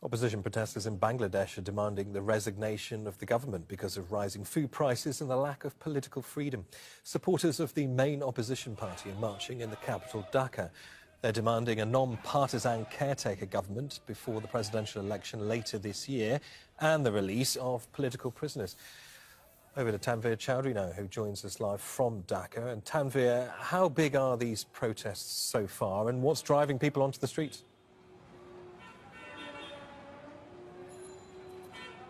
Opposition protesters in Bangladesh are demanding the resignation of the government because of rising food prices and the lack of political freedom. Supporters of the main opposition party are marching in the capital, Dhaka. They're demanding a non-partisan caretaker government before the presidential election later this year and the release of political prisoners. Over to Tanveer Chowdhury now, who joins us live from Dhaka. And Tanveer, how big are these protests so far and what's driving people onto the streets?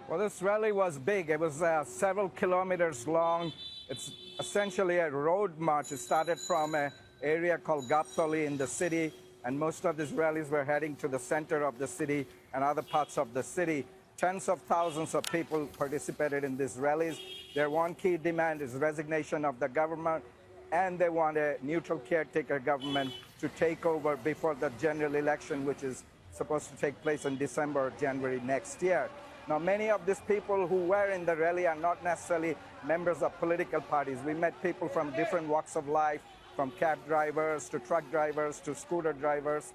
Well, this rally was big. It was several kilometers long. It's essentially a road march. It started from an area called Gaptali in the city, and most of these rallies were heading to the center of the city and other parts of the city. Tens of thousands of people participated in these rallies. Their one key demand is resignation of the government, and they want a neutral caretaker government to take over before the general election, which is supposed to take place in December or January next year. Now, many of these people who were in the rally are not necessarily members of political parties. We met people from different walks of life, from cab drivers to truck drivers to scooter drivers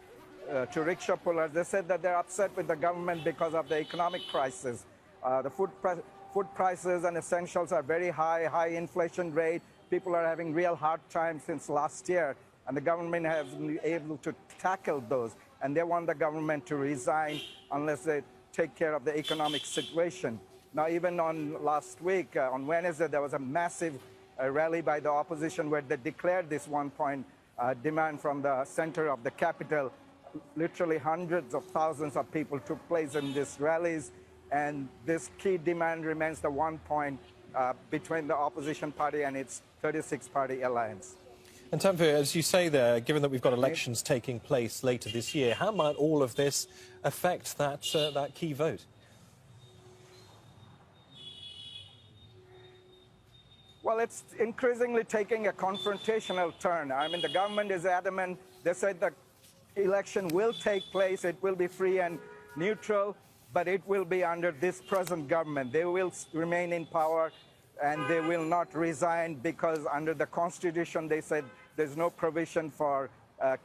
to rickshaw pullers. They said that they're upset with the government because of the economic crisis. The food prices and essentials are very high inflation rate. People are having real hard times since last year, and the government hasn't been able to tackle those. And they want the government to resign unless they take care of the economic situation. Now, even on last week, on Wednesday, there was a massive rally by the opposition where they declared this one-point demand from the center of the capital. Literally hundreds of thousands of people took place in these rallies, and this key demand remains the 1 point between the opposition party and its 36-party alliance. And Tanveer, as you say there, given that we've got elections taking place later this year, how might all of this affect that key vote? Well, it's increasingly taking a confrontational turn. I mean, the government is adamant. They said the election will take place. It will be free and neutral, but it will be under this present government. They will remain in power, and they will not resign because under the Constitution, they said there's no provision for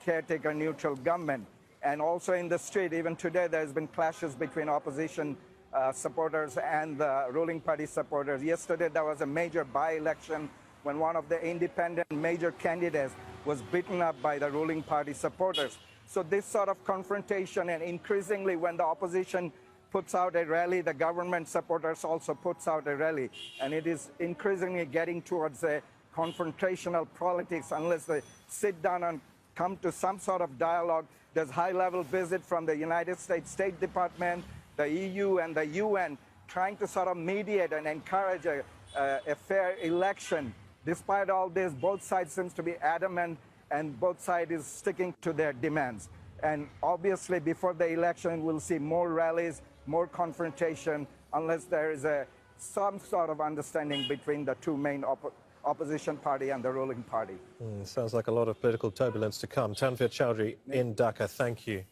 caretaker neutral government. And also in the street, even today, there's been clashes between opposition supporters and the ruling party supporters. Yesterday, there was a major by-election when one of the independent major candidates was beaten up by the ruling party supporters. So this sort of confrontation, and increasingly when the opposition puts out a rally, the government supporters also puts out a rally. And it is increasingly getting towards a confrontational politics unless they sit down and come to some sort of dialogue. There's high-level visit from the United States State Department, the EU and the UN trying to sort of mediate and encourage a fair election. Despite all this, both sides seems to be adamant, and both sides is sticking to their demands. And obviously, before the election, we'll see more rallies, more confrontation, unless there is some sort of understanding between the two main opposition party and the ruling party. Sounds like a lot of political turbulence to come. Tanveer Chowdhury in Dhaka, thank you.